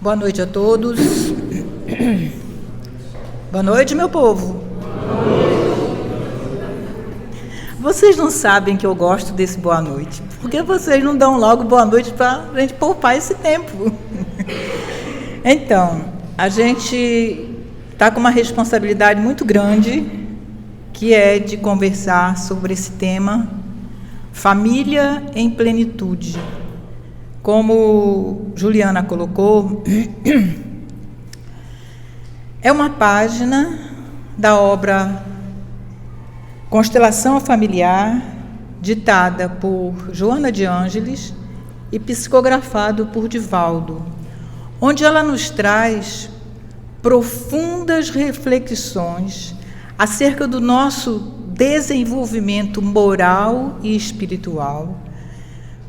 Boa noite a todos. Boa noite, meu povo. Vocês não sabem que eu gosto desse boa noite. Por que vocês não dão logo boa noite para a gente poupar esse tempo? Então, a gente está com uma responsabilidade muito grande, que é de conversar sobre esse tema, família em plenitude. Como Juliana colocou, é uma página da obra Constelação Familiar, ditada por Joana de Ângeles e psicografado por Divaldo, onde ela nos traz profundas reflexões acerca do nosso desenvolvimento moral e espiritual,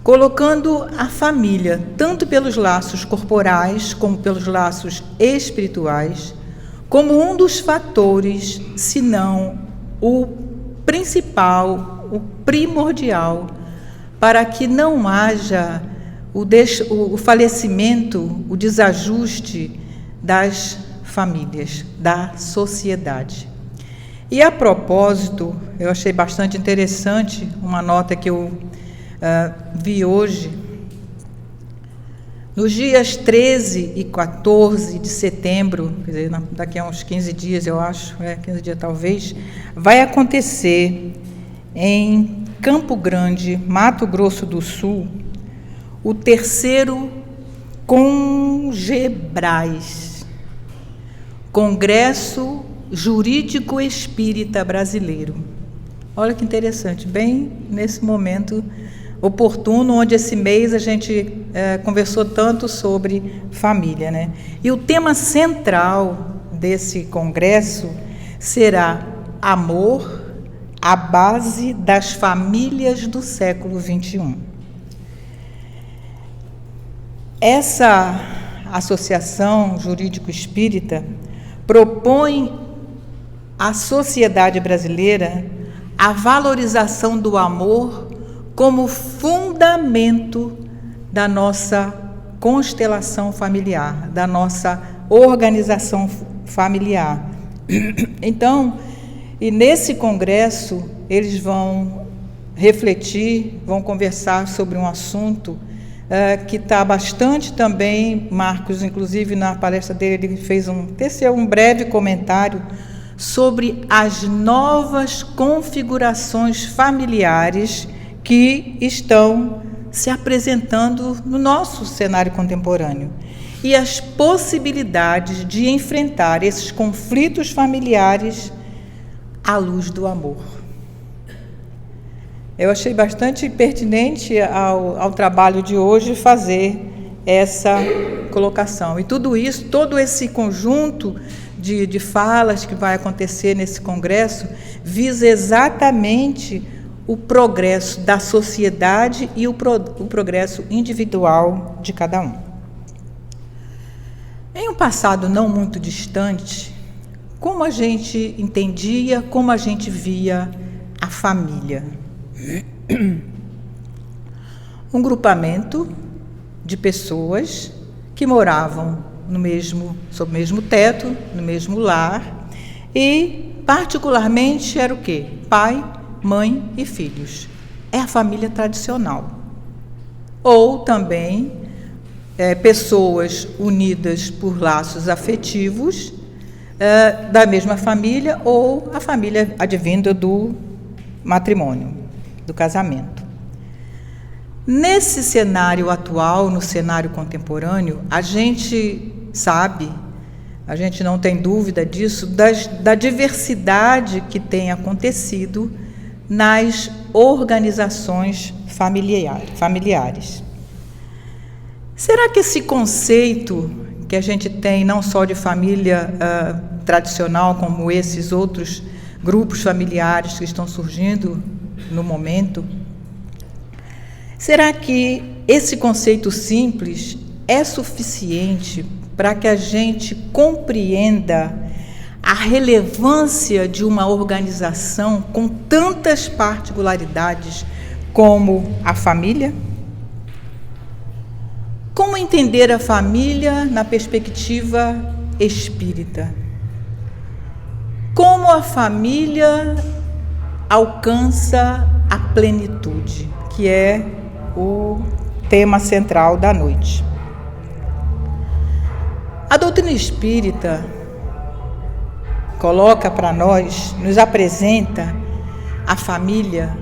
colocando a família, tanto pelos laços corporais como pelos laços espirituais, como um dos fatores, se não o principal, o primordial, para que não haja o falecimento, o desajuste das famílias, da sociedade. E, a propósito, eu achei bastante interessante uma nota que eu vi hoje. Nos dias 13 e 14 de setembro, quer dizer, daqui a uns 15 dias, eu acho, 15 dias talvez, vai acontecer em Campo Grande, Mato Grosso do Sul, o terceiro CONGEBRAS, Congresso Jurídico Espírita Brasileiro. Olha que interessante, bem nesse momento oportuno, onde esse mês a gente conversou tanto sobre família, né? E o tema central desse congresso será amor, a base das famílias do século XXI. Essa associação jurídico-espírita propõe à sociedade brasileira a valorização do amor como fundamento da nossa constelação familiar, da nossa organização familiar. Então, e nesse congresso, eles vão refletir, vão conversar sobre um assunto que está bastante também, Marcos, inclusive na palestra dele, ele teceu um breve comentário sobre as novas configurações familiares que estão se apresentando no nosso cenário contemporâneo e as possibilidades de enfrentar esses conflitos familiares à luz do amor. Eu achei bastante pertinente ao trabalho de hoje fazer essa colocação. E tudo isso, todo esse conjunto de falas que vai acontecer nesse congresso, visa exatamente o progresso da sociedade e o progresso individual de cada um. Em um passado não muito distante, como a gente entendia, como a gente via a família? Um grupamento de pessoas que moravam sob o mesmo teto, no mesmo lar, e particularmente era o quê? Pai, mãe e filhos. É a família tradicional. Ou também pessoas unidas por laços afetivos da mesma família, ou a família advinda do matrimônio, do casamento. Nesse cenário atual, no cenário contemporâneo, a gente sabe, a gente não tem dúvida disso, da diversidade que tem acontecido nas organizações familiares. Será que esse conceito que a gente tem, não só de família tradicional, como esses outros grupos familiares que estão surgindo no momento, será que esse conceito simples é suficiente para que a gente compreenda a relevância de uma organização com tantas particularidades como a família? Como entender a família na perspectiva espírita? Como a família alcança a plenitude, que é o tema central da noite. A doutrina espírita coloca para nós, nos apresenta a família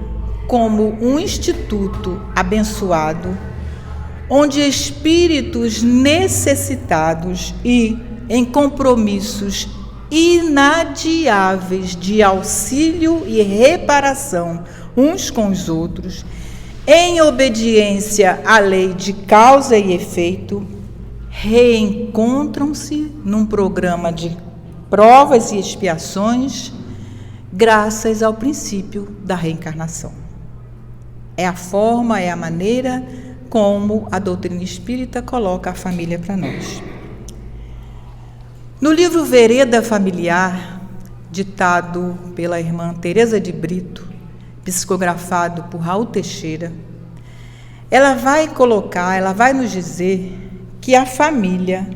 como um instituto abençoado, onde espíritos necessitados e em compromissos inadiáveis de auxílio e reparação uns com os outros, em obediência à lei de causa e efeito, reencontram-se num programa de provas e expiações, graças ao princípio da reencarnação. É a forma, é a maneira como a doutrina espírita coloca a família para nós. No livro Vereda Familiar, ditado pela irmã Teresa de Brito, psicografado por Raul Teixeira, ela vai nos dizer que a família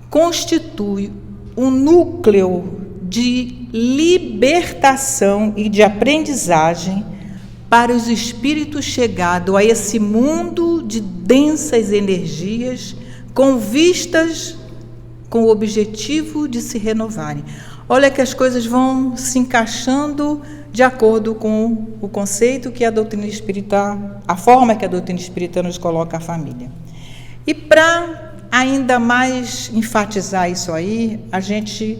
constitui um núcleo de libertação e de aprendizagem para os espíritos chegados a esse mundo de densas energias com o objetivo de se renovarem. Olha que as coisas vão se encaixando de acordo com o conceito que a doutrina espírita, a forma que a doutrina espírita nos coloca a família. E para ainda mais enfatizar isso aí, a gente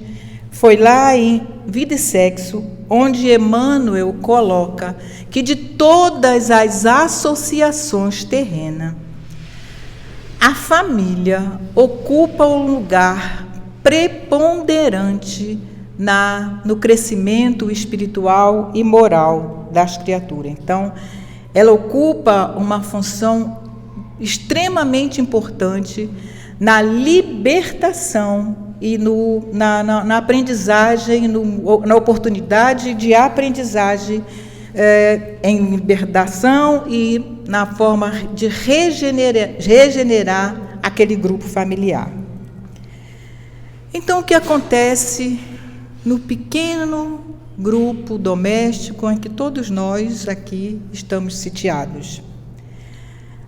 foi lá em Vida e Sexo, onde Emmanuel coloca que de todas as associações terrenas, a família ocupa um lugar preponderante no crescimento espiritual e moral das criaturas. Então, ela ocupa uma função extremamente importante na libertação e na aprendizagem, na oportunidade de aprendizagem em libertação e na forma de regenerar aquele grupo familiar. Então, o que acontece no pequeno grupo doméstico em que todos nós aqui estamos sitiados?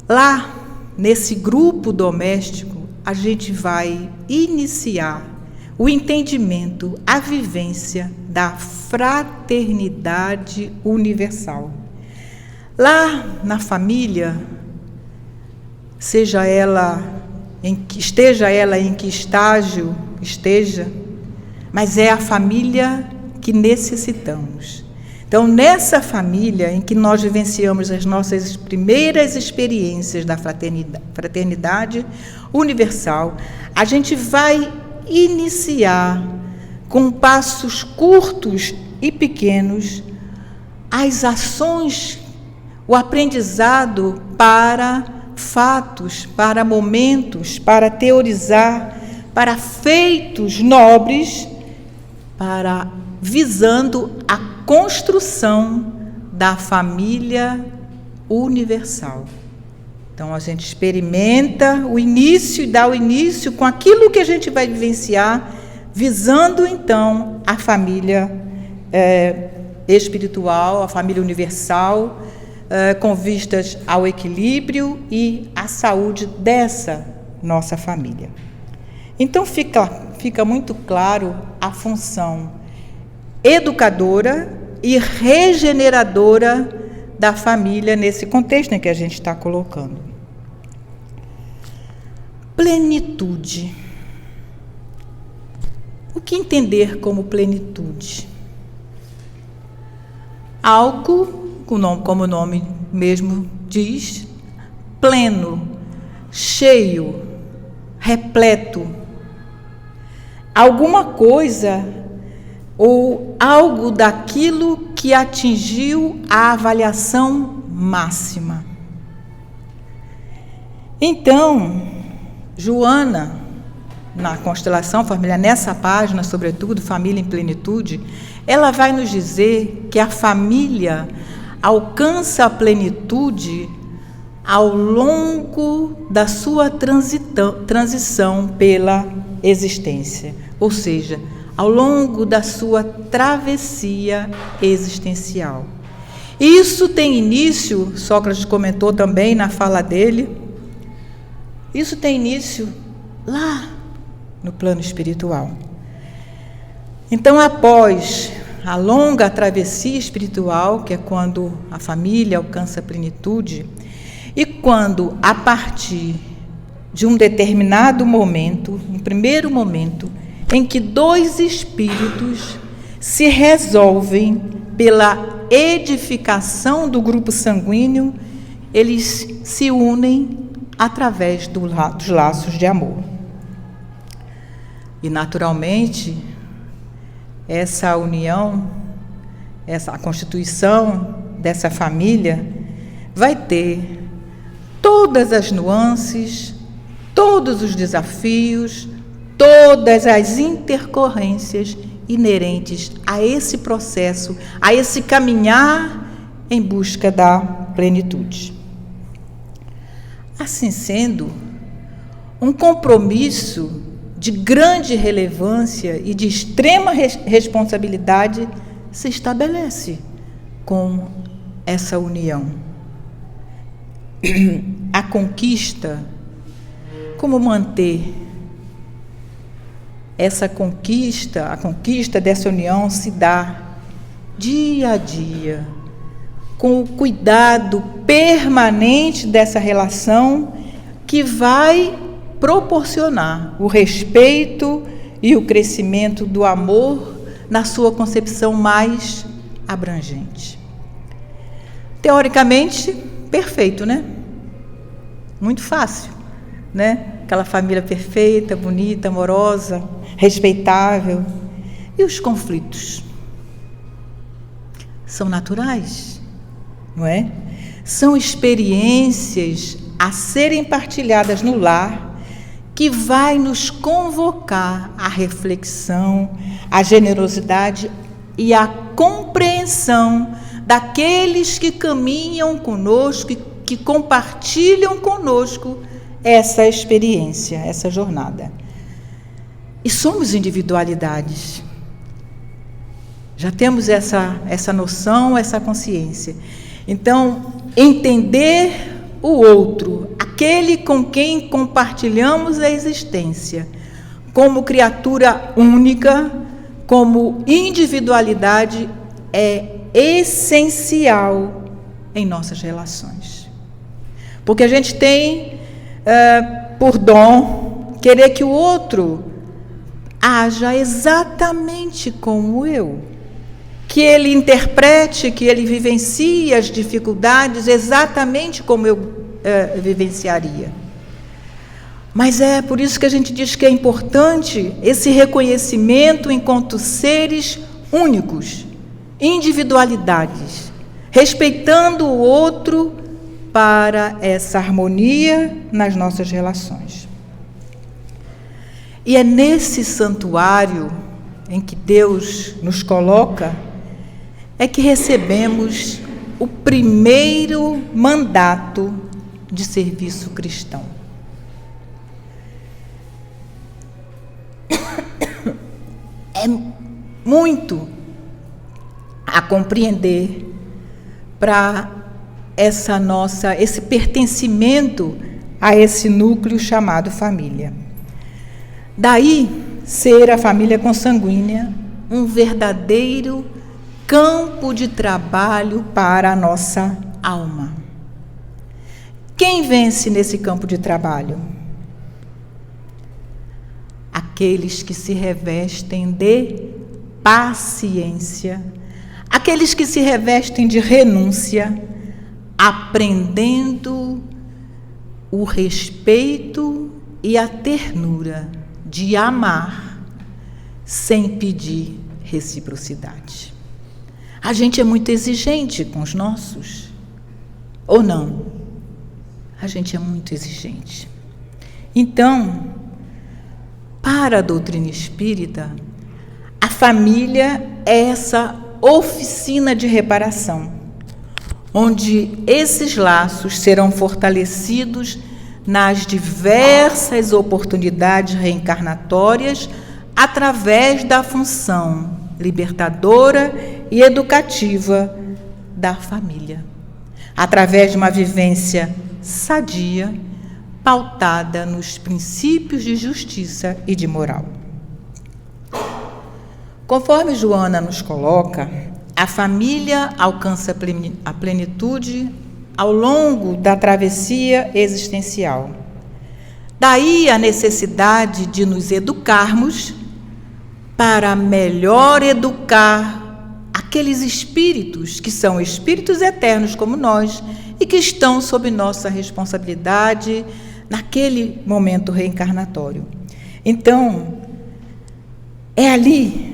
Lá, nesse grupo doméstico, a gente vai iniciar o entendimento, a vivência da fraternidade universal. Lá na família, esteja ela em que estágio esteja, mas é a família que necessitamos. Então, nessa família em que nós vivenciamos as nossas primeiras experiências da fraternidade universal, a gente vai iniciar com passos curtos e pequenos as ações, o aprendizado para fatos, para momentos, para teorizar, para feitos nobres, visando a construção da família universal. Então, a gente experimenta o início e dá o início com aquilo que a gente vai vivenciar, visando, então, a família espiritual, a família universal, com vistas ao equilíbrio e à saúde dessa nossa família. Então, fica muito claro a função educadora e regeneradora da família nesse contexto em que a gente está colocando. Plenitude. O que entender como plenitude? Algo, como o nome mesmo diz, pleno, cheio, repleto. Alguma coisa ou algo daquilo que atingiu a avaliação máxima. Então, Joana, na constelação familiar, nessa página, sobretudo, Família em Plenitude, ela vai nos dizer que a família alcança a plenitude ao longo da sua transição pela existência, ou seja, ao longo da sua travessia existencial. Isso tem início, Sócrates comentou também na fala dele, isso tem início lá no plano espiritual. Então, após a longa travessia espiritual, que é quando a família alcança a plenitude, e quando, a partir de um determinado momento, um primeiro momento, em que dois espíritos se resolvem pela edificação do grupo sanguíneo, eles se unem através dos laços de amor. E, naturalmente, essa união, a constituição dessa família vai ter todas as nuances, todos os desafios, todas as intercorrências inerentes a esse processo, a esse caminhar em busca da plenitude. Assim sendo, um compromisso de grande relevância e de extrema responsabilidade se estabelece com essa união. A conquista, como manter essa conquista, a conquista dessa união se dá dia a dia, com o cuidado permanente dessa relação que vai proporcionar o respeito e o crescimento do amor na sua concepção mais abrangente. Teoricamente, perfeito, né? Muito fácil, né? Aquela família perfeita, bonita, amorosa, respeitável. E os conflitos? São naturais, não é? São experiências a serem partilhadas no lar, que vai nos convocar à reflexão, à generosidade e à compreensão daqueles que caminham conosco, que compartilham conosco essa experiência, essa jornada. E somos individualidades. Já temos essa noção, essa consciência. Então, entender o outro, aquele com quem compartilhamos a existência, como criatura única, como individualidade, é essencial em nossas relações. Porque a gente tem, por dom, querer que o outro haja exatamente como eu, que ele interprete, que ele vivencie as dificuldades exatamente como eu vivenciaria. Mas é por isso que a gente diz que é importante esse reconhecimento enquanto seres únicos, individualidades, respeitando o outro para essa harmonia nas nossas relações. E é nesse santuário em que Deus nos coloca, é que recebemos o primeiro mandato de serviço cristão. É muito a compreender para esse pertencimento a esse núcleo chamado família. Daí ser a família consanguínea um verdadeiro campo de trabalho para a nossa alma. Quem vence nesse campo de trabalho? Aqueles que se revestem de paciência, aqueles que se revestem de renúncia, aprendendo o respeito e a ternura de amar sem pedir reciprocidade. A gente é muito exigente com os nossos, ou não? A gente é muito exigente. Então, para a doutrina espírita, a família é essa oficina de reparação, onde esses laços serão fortalecidos nas diversas oportunidades reencarnatórias através da função libertadora e educativa da família, através de uma vivência sadia, pautada nos princípios de justiça e de moral. Conforme Joana nos coloca, a família alcança a plenitude ao longo da travessia existencial. Daí a necessidade de nos educarmos para melhor educar aqueles espíritos que são espíritos eternos como nós e que estão sob nossa responsabilidade naquele momento reencarnatório. Então, é ali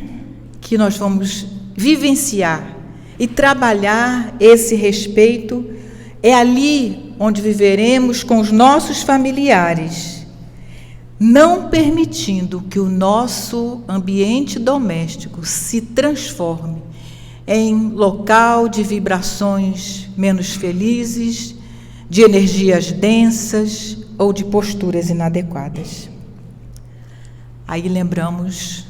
que nós vamos vivenciar e trabalhar esse respeito, é ali onde viveremos com os nossos familiares, não permitindo que o nosso ambiente doméstico se transforme em local de vibrações menos felizes, de energias densas ou de posturas inadequadas. Aí lembramos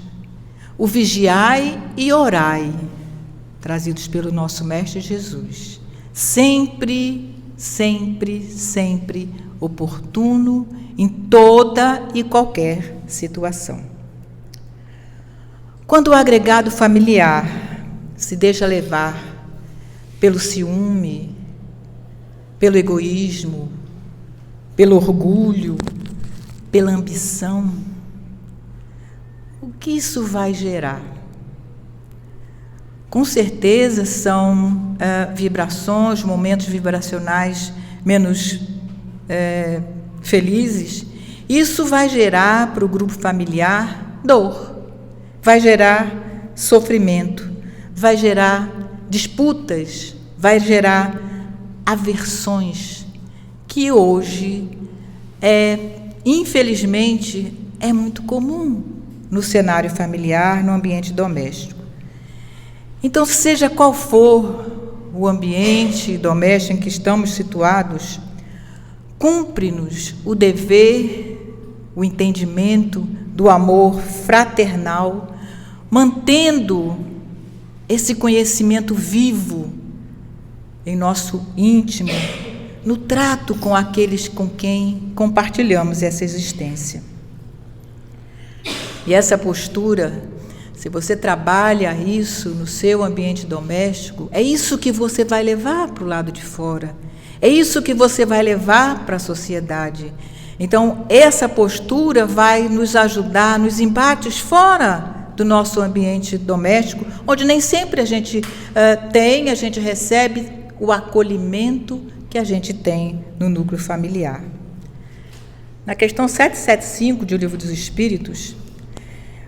o vigiai e orai, trazidos pelo nosso Mestre Jesus. Sempre, sempre, sempre oportuno em toda e qualquer situação. Quando o agregado familiar se deixa levar pelo ciúme, pelo egoísmo, pelo orgulho, pela ambição, o que isso vai gerar? Com certeza são vibrações, momentos vibracionais menos felizes. Isso vai gerar para o grupo familiar dor, vai gerar sofrimento, vai gerar disputas, vai gerar aversões, que hoje, infelizmente, é muito comum no cenário familiar, no ambiente doméstico. Então, seja qual for o ambiente doméstico em que estamos situados, cumpre-nos o dever, o entendimento do amor fraternal, mantendo esse conhecimento vivo em nosso íntimo, no trato com aqueles com quem compartilhamos essa existência. E essa postura, se você trabalha isso no seu ambiente doméstico, é isso que você vai levar para o lado de fora, é isso que você vai levar para a sociedade. Então, essa postura vai nos ajudar nos embates fora do nosso ambiente doméstico, onde nem sempre a gente a gente recebe o acolhimento que a gente tem no núcleo familiar. Na questão 775 do Livro dos Espíritos,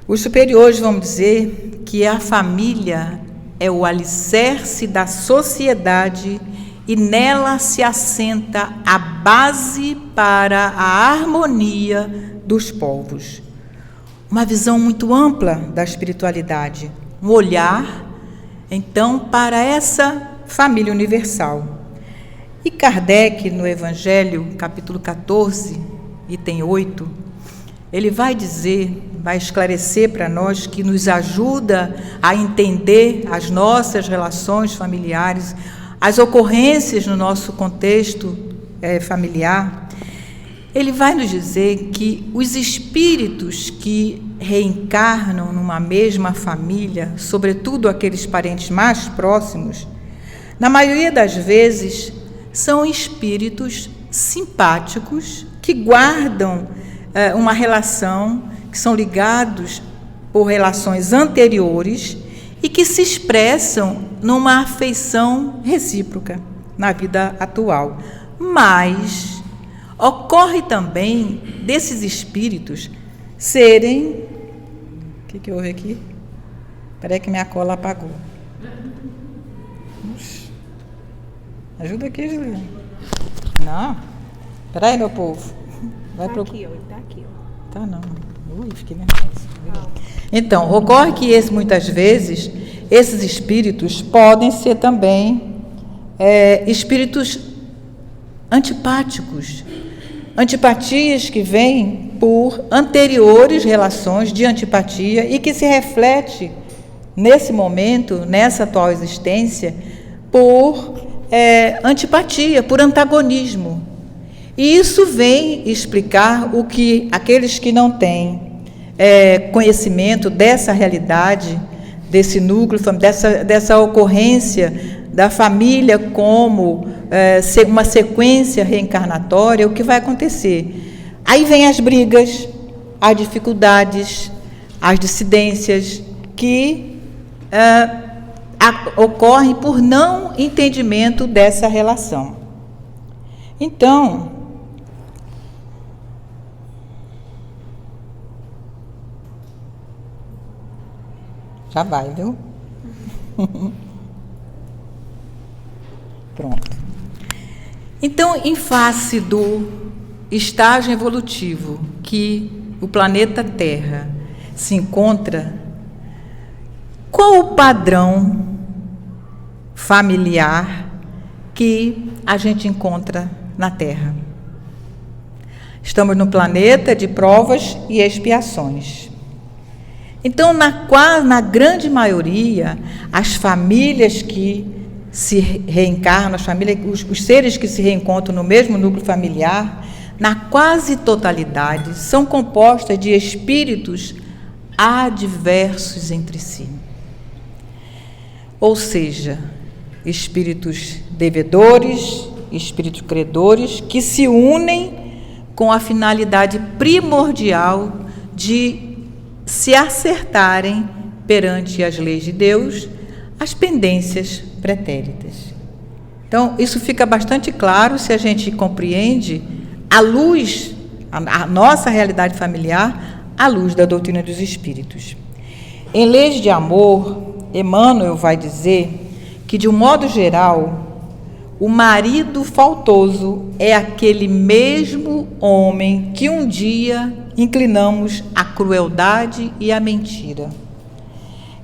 os superiores vão dizer que a família é o alicerce da sociedade e nela se assenta a base para a harmonia dos povos. Uma visão muito ampla da espiritualidade, um olhar, então, para essa família universal. E Kardec, no Evangelho, capítulo 14, item 8, ele vai dizer, vai esclarecer para nós, que nos ajuda a entender as nossas relações familiares, as ocorrências no nosso contexto familiar. Ele vai nos dizer que os espíritos que reencarnam numa mesma família, sobretudo aqueles parentes mais próximos, na maioria das vezes são espíritos simpáticos que guardam uma relação, que são ligados por relações anteriores e que se expressam numa afeição recíproca na vida atual. Mas ocorre também desses espíritos serem... O que houve aqui? Espera aí que minha cola apagou. Ajuda aqui, Juliana. Não. Espera aí, meu povo. Vai tá aqui, ó. Tá aqui, ó. Tá não. Ui, fiquei nervosa. Então, ocorre que muitas vezes esses espíritos podem ser também espíritos antipáticos, antipatias que vêm por anteriores relações de antipatia e que se reflete nesse momento, nessa atual existência, por antipatia, por antagonismo. E isso vem explicar o que aqueles que não têm conhecimento dessa realidade, desse núcleo, dessa ocorrência da família como uma sequência reencarnatória, o que vai acontecer? Aí vem as brigas, as dificuldades, as dissidências que ocorrem por não entendimento dessa relação. Então, já vai, viu? Pronto. Então, em face do estágio evolutivo que o planeta Terra se encontra, qual o padrão familiar que a gente encontra na Terra? Estamos no planeta de provas e expiações. Então, na grande maioria, as famílias que se reencarnam, os seres que se reencontram no mesmo núcleo familiar, na quase totalidade, são compostas de espíritos adversos entre si. Ou seja, espíritos devedores, espíritos credores, que se unem com a finalidade primordial de se acertarem perante as leis de Deus as pendências pretéritas. Então, isso fica bastante claro se a gente compreende à luz, a nossa realidade familiar, à luz da doutrina dos Espíritos. Em Leis de Amor, Emmanuel vai dizer que, de um modo geral, o marido faltoso é aquele mesmo homem que um dia inclinamos à crueldade e à mentira.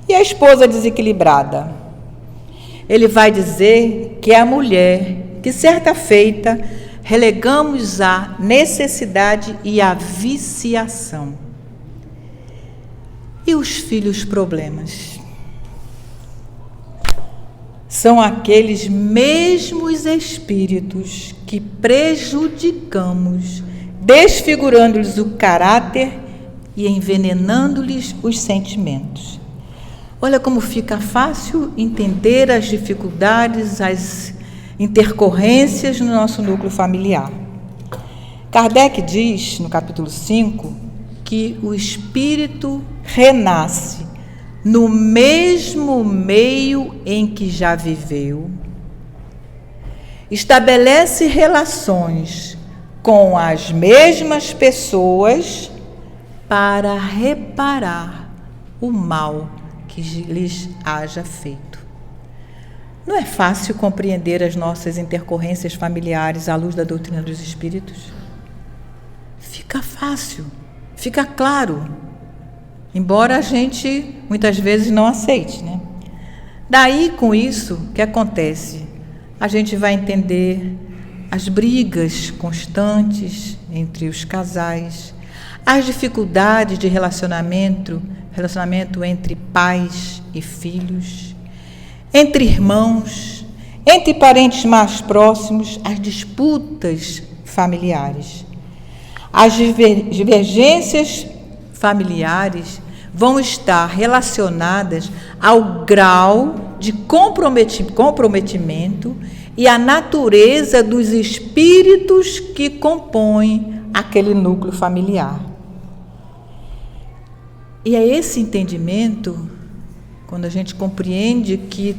E a esposa desequilibrada? Ele vai dizer que é a mulher que, certa feita, relegamos à necessidade e à viciação. E os filhos problemas? São aqueles mesmos espíritos que prejudicamos, desfigurando-lhes o caráter e envenenando-lhes os sentimentos. Olha como fica fácil entender as dificuldades, as intercorrências no nosso núcleo familiar. Kardec diz, no capítulo 5, que o espírito renasce no mesmo meio em que já viveu, estabelece relações com as mesmas pessoas para reparar o mal que lhes haja feito. Não é fácil compreender as nossas intercorrências familiares à luz da doutrina dos Espíritos? Fica fácil, fica claro, embora a gente muitas vezes não aceite, né? Daí, com isso, o que acontece? A gente vai entender as brigas constantes entre os casais, as dificuldades de relacionamento entre pais e filhos, entre irmãos, entre parentes mais próximos, as disputas familiares. As divergências familiares vão estar relacionadas ao grau de comprometimento e à natureza dos espíritos que compõem aquele núcleo familiar. E é esse entendimento, quando a gente compreende que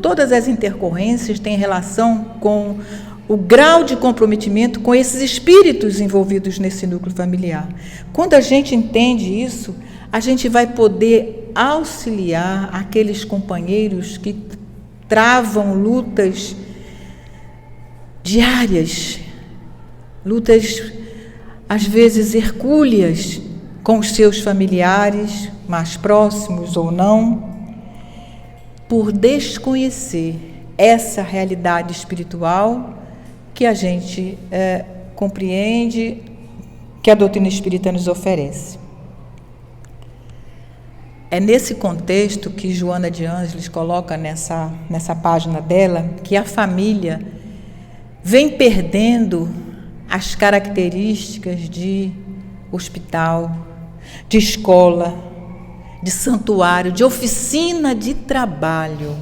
todas as intercorrências têm relação com o grau de comprometimento com esses espíritos envolvidos nesse núcleo familiar. Quando a gente entende isso, a gente vai poder auxiliar aqueles companheiros que travam lutas diárias, lutas às vezes hercúleas com os seus familiares, mais próximos ou não, por desconhecer essa realidade espiritual que a gente compreende, que a doutrina espírita nos oferece. É nesse contexto que Joana de Ângeles coloca nessa página dela que a família vem perdendo as características de hospital, de escola, de santuário, de oficina de trabalho.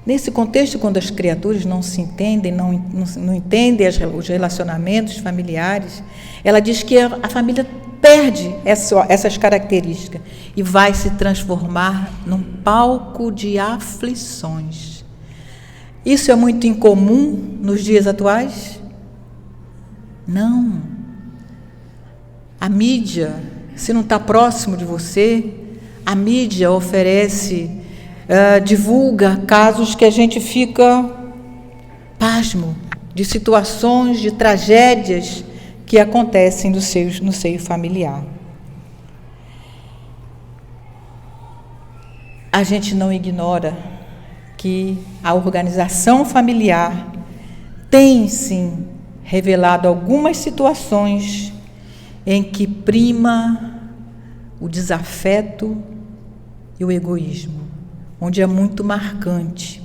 Nesse contexto, quando as criaturas não se entendem, não entendem os relacionamentos familiares, ela diz que a família perde essas características e vai se transformar num palco de aflições. Isso é muito incomum nos dias atuais? Não. A mídia, se não está próximo de você, a mídia oferece, divulga casos que a gente fica pasmo, de situações, de tragédias que acontecem no seio familiar. A gente não ignora que a organização familiar tem, sim, revelado algumas situações em que prima o desafeto e o egoísmo, onde é muito marcante.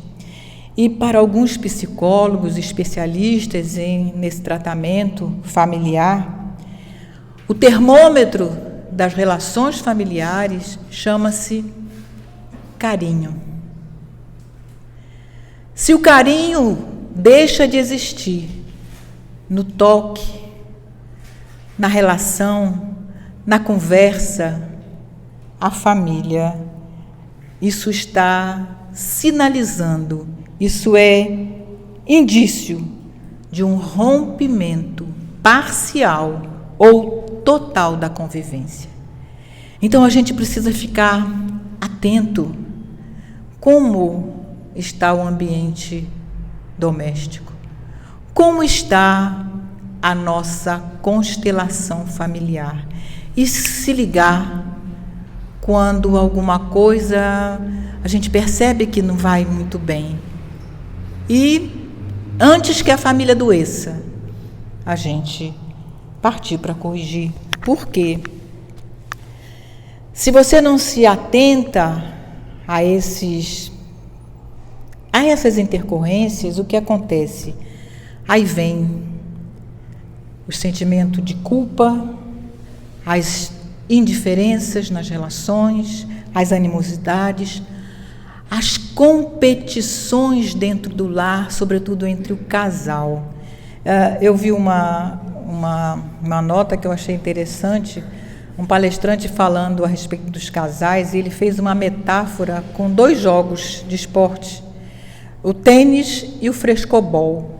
E para alguns psicólogos especialistas nesse tratamento familiar, o termômetro das relações familiares chama-se carinho. Se o carinho deixa de existir no toque, na relação, na conversa, a família, isso está sinalizando, isso é indício de um rompimento parcial ou total da convivência. Então a gente precisa ficar atento como está o ambiente doméstico, como está a nossa constelação familiar e se ligar quando alguma coisa a gente percebe que não vai muito bem. E antes que a família adoeça, a gente partir para corrigir. Por quê? Se você não se atenta a essas intercorrências, o que acontece? Aí vem o sentimento de culpa, as indiferenças nas relações, as animosidades, as competições dentro do lar, sobretudo entre o casal. Eu vi uma nota que eu achei interessante, um palestrante falando a respeito dos casais, e ele fez uma metáfora com 2 jogos de esporte, o tênis e o frescobol.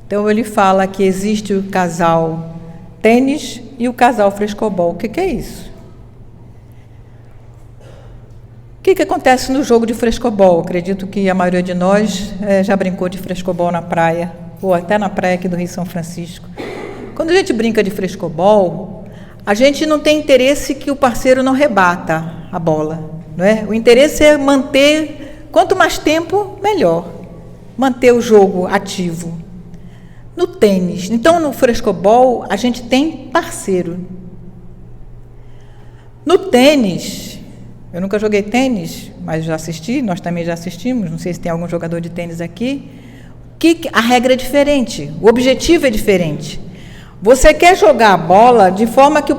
Então ele fala que existe o casal tênis e o casal frescobol. O que é isso? O que acontece no jogo de frescobol? Acredito que a maioria de nós já brincou de frescobol na praia, ou até na praia aqui do Rio São Francisco. Quando a gente brinca de frescobol, a gente não tem interesse que o parceiro não rebata a bola, não é? O interesse é manter, quanto mais tempo, melhor, manter o jogo ativo. No tênis, então no frescobol, a gente tem parceiro. No tênis, eu nunca joguei tênis, mas já assisti, nós também já assistimos, não sei se tem algum jogador de tênis aqui, que a regra é diferente, o objetivo é diferente. Você quer jogar a bola de forma que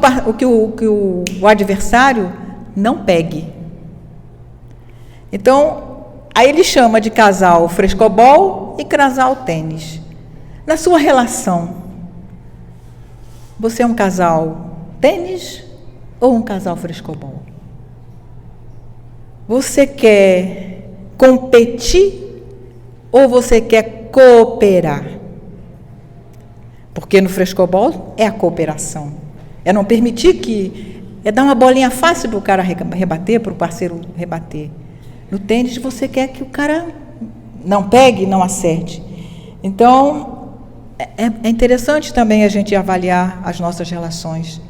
o adversário não pegue. Então, aí ele chama de casal frescobol e casal tênis. Na sua relação, você é um casal tênis ou um casal frescobol? Você quer competir ou você quer cooperar? Porque no frescobol é a cooperação. É não permitir é dar uma bolinha fácil para o cara rebater, para o parceiro rebater. No tênis você quer que o cara não pegue, não acerte. Então, é interessante também a gente avaliar as nossas relações.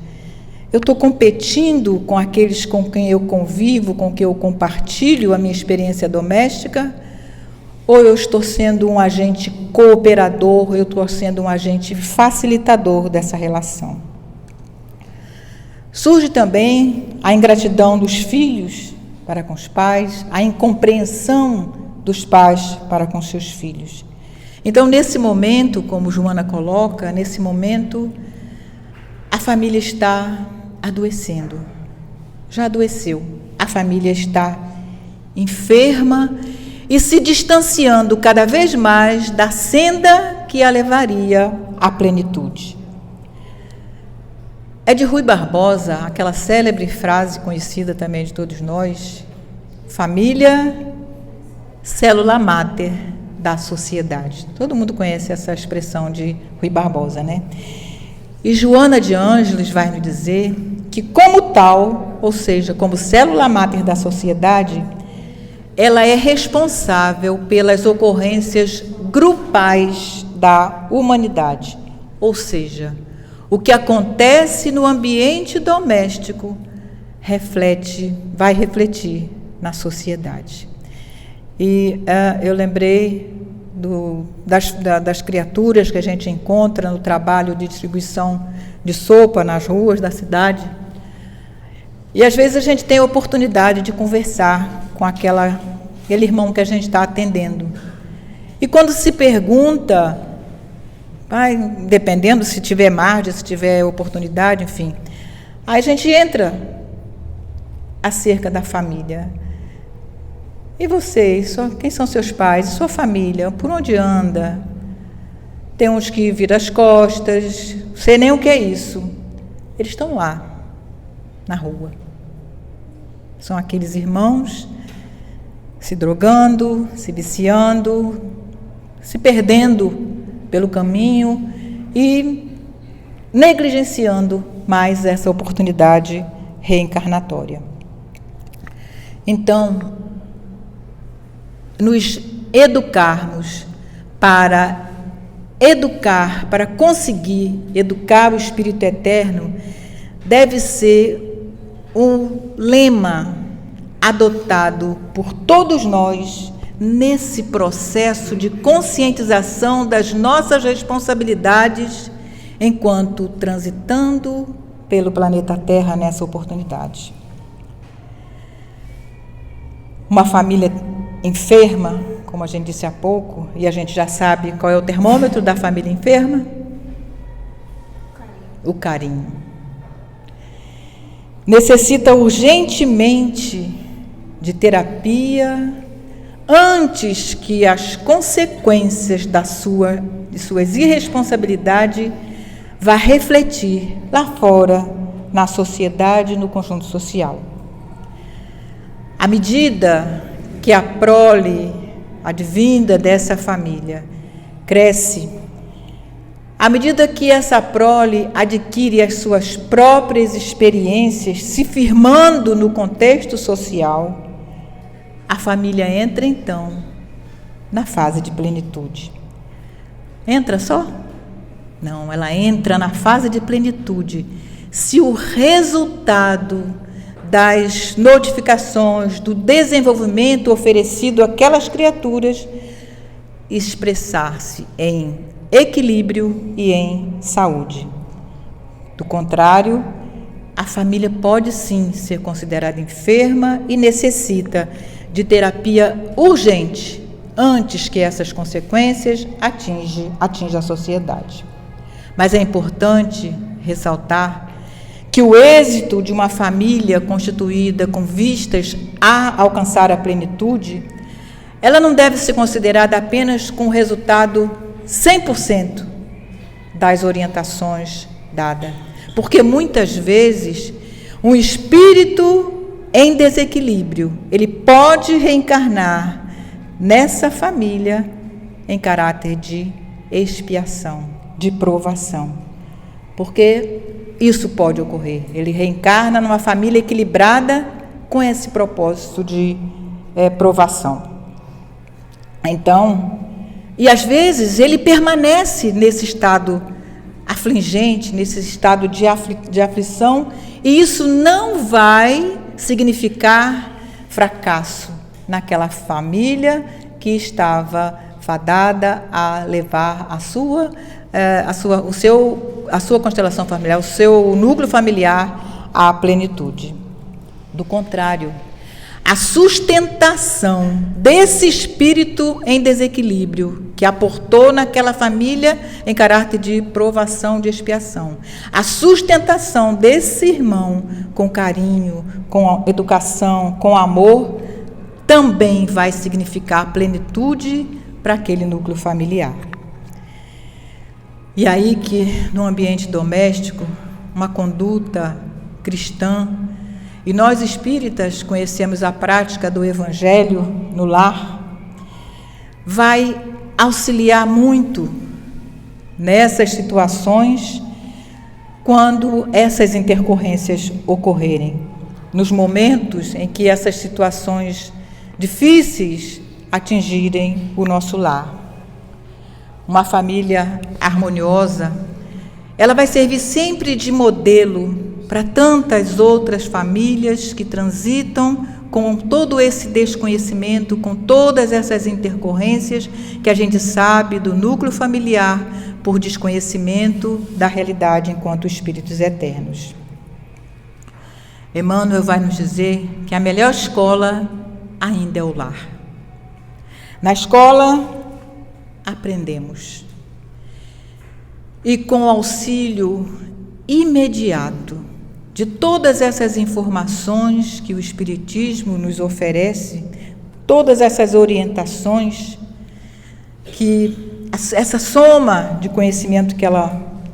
Eu estou competindo com aqueles com quem eu convivo, com quem eu compartilho a minha experiência doméstica, ou eu estou sendo um agente cooperador, ou eu estou sendo um agente facilitador dessa relação. Surge também a ingratidão dos filhos para com os pais, a incompreensão dos pais para com seus filhos. Então, nesse momento, como Joana coloca, nesse momento, a família está adoecendo. Já adoeceu. A família está enferma e se distanciando cada vez mais da senda que a levaria à plenitude. É de Rui Barbosa, aquela célebre frase conhecida também de todos nós: família, célula máter da sociedade. Todo mundo conhece essa expressão de Rui Barbosa, né? E Joana de Ângeles vai nos dizer que, como tal, ou seja, como célula máter da sociedade, ela é responsável pelas ocorrências grupais da humanidade. Ou seja, o que acontece no ambiente doméstico vai refletir na sociedade. E eu lembrei das criaturas que a gente encontra no trabalho de distribuição de sopa nas ruas da cidade. E às vezes a gente tem a oportunidade de conversar com aquele irmão que a gente está atendendo. E quando se pergunta, dependendo se tiver margem, se tiver oportunidade, enfim, aí a gente entra acerca da família. E vocês, quem são seus pais? Sua família? Por onde anda? Tem uns que viram as costas, não sei nem o que é isso. Eles estão lá, na rua. São aqueles irmãos se drogando, se viciando, se perdendo pelo caminho e negligenciando mais essa oportunidade reencarnatória. Então, nos educarmos para conseguir educar o Espírito Eterno, deve ser um lema adotado por todos nós nesse processo de conscientização das nossas responsabilidades enquanto transitando pelo planeta Terra nessa oportunidade. Uma família enferma, como a gente disse há pouco, e a gente já sabe qual é o termômetro da família enferma? O carinho. Necessita urgentemente de terapia antes que as consequências de suas irresponsabilidades vá refletir lá fora, na sociedade, no conjunto social. À medida que a prole advinda dessa família cresce, à medida que essa prole adquire as suas próprias experiências, se firmando no contexto social, a família entra, então, na fase de plenitude. Entra só? Não, ela entra na fase de plenitude se o resultado das notificações, do desenvolvimento oferecido àquelas criaturas expressar-se em equilíbrio e em saúde. Do contrário, a família pode sim ser considerada enferma e necessita de terapia urgente antes que essas consequências atinjam a sociedade. Mas é importante ressaltar que o êxito de uma família constituída com vistas a alcançar a plenitude, ela não deve ser considerada apenas com o resultado 100% das orientações dadas, porque muitas vezes um espírito em desequilíbrio, ele pode reencarnar nessa família em caráter de expiação, de provação, porque isso pode ocorrer. Ele reencarna numa família equilibrada com esse propósito de provação. Então, e às vezes ele permanece nesse estado afligente, nesse estado de aflição, e isso não vai significar fracasso naquela família que estava fadada a levar a sua constelação familiar, o seu núcleo familiar à plenitude. Do contrário, a sustentação desse espírito em desequilíbrio que aportou naquela família em caráter de provação, de expiação, a sustentação desse irmão com carinho, com educação, com amor, também vai significar plenitude para aquele núcleo familiar. E aí que no ambiente doméstico, uma conduta cristã, e nós espíritas conhecemos a prática do Evangelho no lar, vai auxiliar muito nessas situações quando essas intercorrências ocorrerem, nos momentos em que essas situações difíceis atingirem o nosso lar. Uma família harmoniosa, ela vai servir sempre de modelo para tantas outras famílias que transitam com todo esse desconhecimento, com todas essas intercorrências que a gente sabe do núcleo familiar por desconhecimento da realidade enquanto espíritos eternos. Emmanuel vai nos dizer que a melhor escola ainda é o lar. Na escola, aprendemos. E com o auxílio imediato de todas essas informações que o Espiritismo nos oferece, todas essas orientações, que essa soma de conhecimento que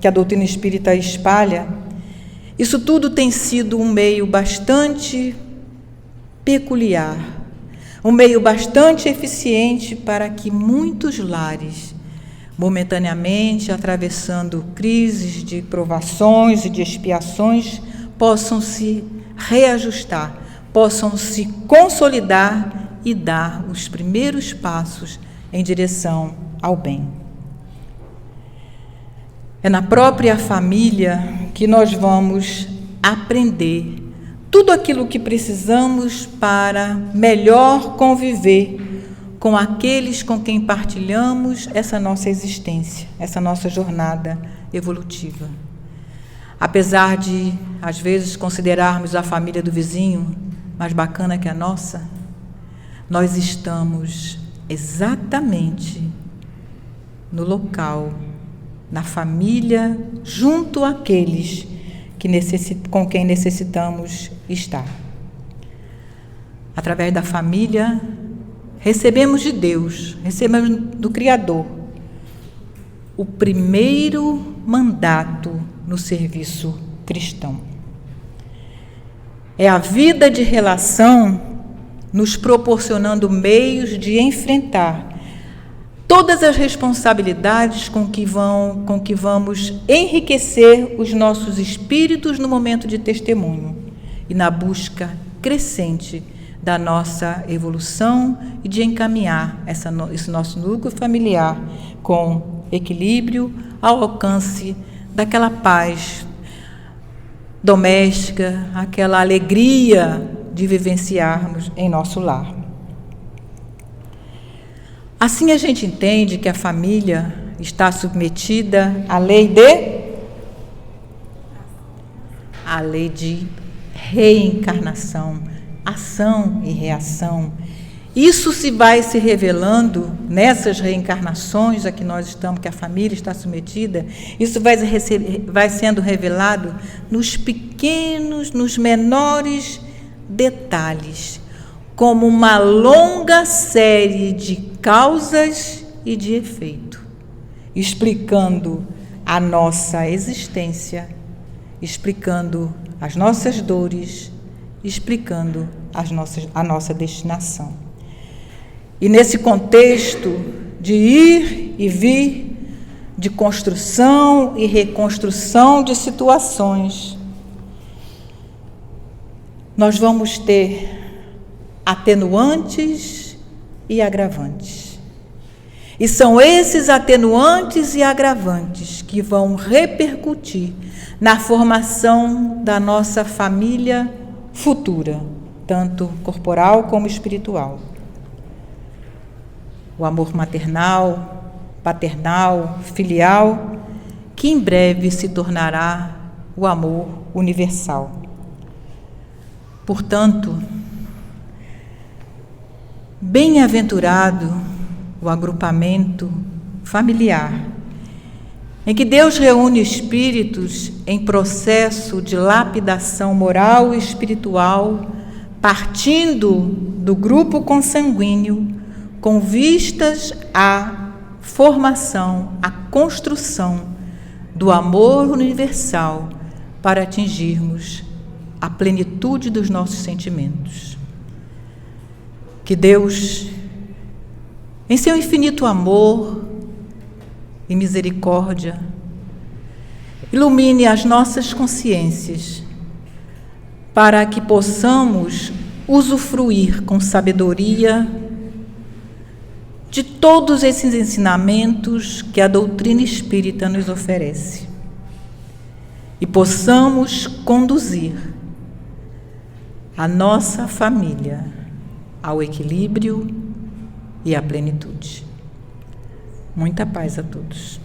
a doutrina espírita espalha, isso tudo tem sido um meio bastante peculiar, um meio bastante eficiente para que muitos lares, momentaneamente atravessando crises de provações e de expiações, possam se reajustar, possam se consolidar e dar os primeiros passos em direção ao bem. É na própria família que nós vamos aprender tudo aquilo que precisamos para melhor conviver com aqueles com quem partilhamos essa nossa existência, essa nossa jornada evolutiva. Apesar de, às vezes, considerarmos a família do vizinho mais bacana que a nossa, nós estamos exatamente no local, na família, junto àqueles com quem necessitamos estar. Através da família, recebemos de Deus, recebemos do Criador, o primeiro mandato no serviço cristão. É a vida de relação nos proporcionando meios de enfrentar todas as responsabilidades com que vamos enriquecer os nossos espíritos no momento de testemunho e na busca crescente da nossa evolução e de encaminhar esse nosso núcleo familiar com equilíbrio ao alcance daquela paz doméstica, aquela alegria de vivenciarmos em nosso lar. Assim a gente entende que a família está submetida à lei de reencarnação, ação e reação. Isso vai se revelando nessas reencarnações a que nós estamos, que a família está submetida, isso vai sendo revelado nos pequenos, nos menores detalhes, como uma longa série de causas e de efeito, explicando a nossa existência, explicando as nossas dores, explicando a nossa destinação. E nesse contexto de ir e vir, de construção e reconstrução de situações, nós vamos ter atenuantes e agravantes. E são esses atenuantes e agravantes que vão repercutir na formação da nossa família futura, tanto corporal como espiritual. o amor maternal, paternal, filial, que em breve se tornará o amor universal. Portanto, bem-aventurado o agrupamento familiar, em que Deus reúne espíritos em processo de lapidação moral e espiritual, partindo do grupo consanguíneo, com vistas à formação, à construção do amor universal, para atingirmos a plenitude dos nossos sentimentos. Que Deus, em seu infinito amor e misericórdia, ilumine as nossas consciências, para que possamos usufruir com sabedoria de todos esses ensinamentos que a doutrina espírita nos oferece, e possamos conduzir a nossa família ao equilíbrio e à plenitude. Muita paz a todos.